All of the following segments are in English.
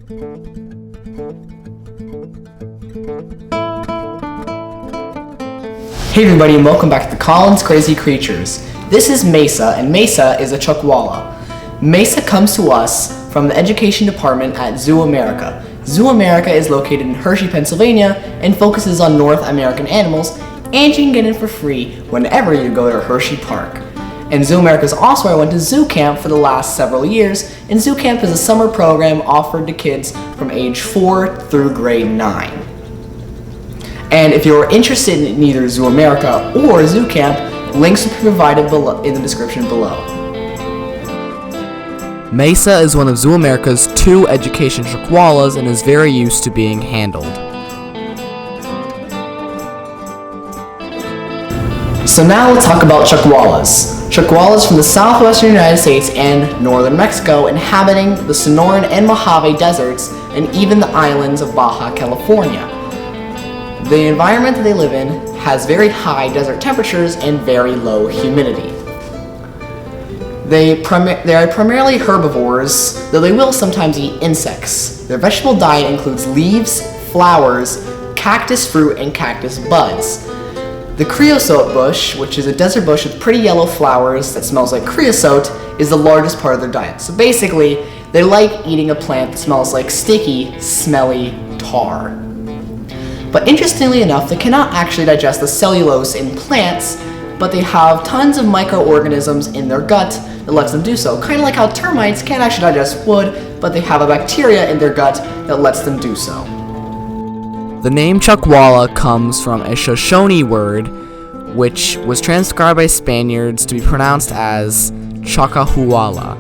Hey everybody, and welcome back to Colin's Crazy Creatures. This is Mesa, and Mesa is a Chuckwalla. Mesa comes to us from the Education Department at Zoo America. Zoo America is located in Hershey, Pennsylvania, and focuses on North American animals, and you can get in for free whenever you go to Hershey Park. And Zoo America is also where I went to Zoo Camp for the last several years, and Zoo Camp is a summer program offered to kids from age 4 through grade 9. And if you're interested in either Zoo America or Zoo Camp, links will be provided below in the description below. Mesa is one of Zoo America's 2 education Chuckwallas and is very used to being handled. So now let's talk about Chuckwallas. Chuckwallas from the southwestern United States and northern Mexico, inhabiting the Sonoran and Mojave deserts and even the islands of Baja California. The environment that they live in has very high desert temperatures and very low humidity. They are primarily herbivores, though they will sometimes eat insects. Their vegetable diet includes leaves, flowers, cactus fruit, and cactus buds. The creosote bush, which is a desert bush with pretty yellow flowers that smells like creosote, is the largest part of their diet. So basically, they like eating a plant that smells like sticky, smelly tar. But interestingly enough, they cannot actually digest the cellulose in plants, but they have tons of microorganisms in their gut that lets them do so. Kind of like how termites can't actually digest wood, but they have a bacteria in their gut that lets them do so. The name Chuckwalla comes from a Shoshone word, which was transcribed by Spaniards to be pronounced as Chuckwalla.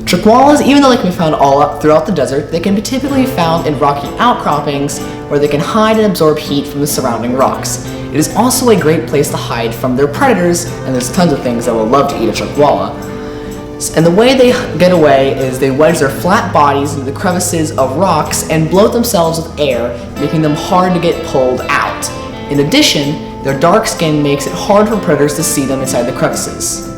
Chuckwallas, even though they can be found all up throughout the desert, they can be typically found in rocky outcroppings where they can hide and absorb heat from the surrounding rocks. It is also a great place to hide from their predators, and there's tons of things that will love to eat a Chuckwalla. And the way they get away is they wedge their flat bodies into the crevices of rocks and bloat themselves with air, making them hard to get pulled out. In addition, their dark skin makes it hard for predators to see them inside the crevices.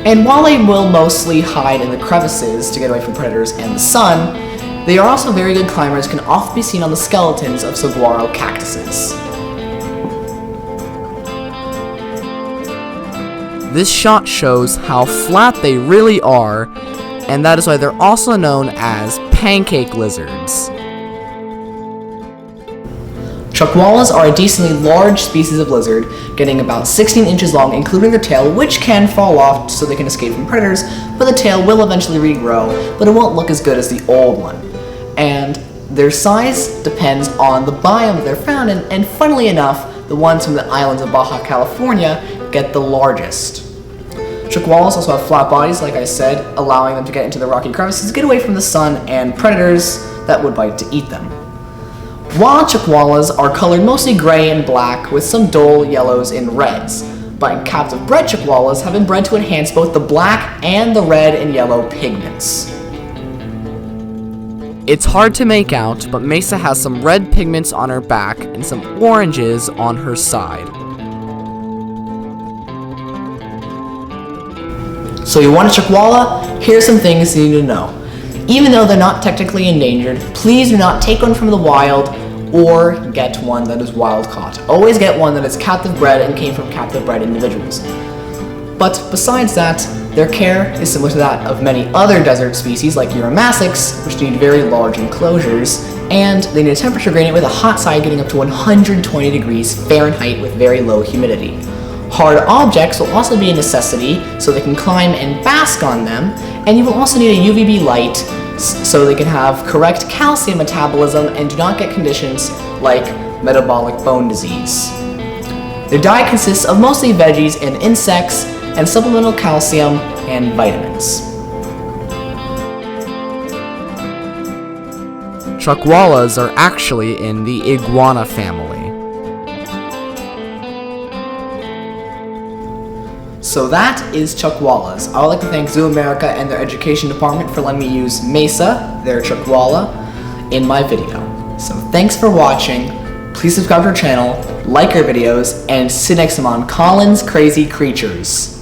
And while they will mostly hide in the crevices to get away from predators and the sun, they are also very good climbers, can often be seen on the skeletons of Saguaro cactuses. This shot shows how flat they really are, and that is why they're also known as Pancake Lizards. Chuckwallas are a decently large species of lizard, getting about 16 inches long, including their tail, which can fall off so they can escape from predators, but the tail will eventually regrow, but it won't look as good as the old one. And their size depends on the biome they're found in, and funnily enough, the ones from the islands of Baja California get the largest. Chuckwallas also have flat bodies, like I said, allowing them to get into the rocky crevices, get away from the sun and predators that would like to eat them. Wild Chuckwallas are colored mostly gray and black with some dull yellows and reds, but captive bred Chuckwallas have been bred to enhance both the black and the red and yellow pigments. It's hard to make out, but Mesa has some red pigments on her back and some oranges on her side. So you want a Chuckwalla? Here's some things you need to know. Even though they're not technically endangered, please do not take one from the wild or get one that is wild caught. Always get one that is captive bred and came from captive bred individuals. But besides that, their care is similar to that of many other desert species like Uramasics, which need very large enclosures, and they need a temperature gradient with a hot side getting up to 120 degrees Fahrenheit with very low humidity. Hard objects will also be a necessity, so they can climb and bask on them, and you will also need a UVB light so they can have correct calcium metabolism and do not get conditions like metabolic bone disease. Their diet consists of mostly veggies and insects, and supplemental calcium and vitamins. Chuckwallas are actually in the Iguana family. So that is Chuckwallas. I would like to thank Zoo America and their education department for letting me use Mesa, their Chuckwalla, in my video. So thanks for watching. Please subscribe to our channel, like our videos, and see you next time on Colin's Crazy Creatures.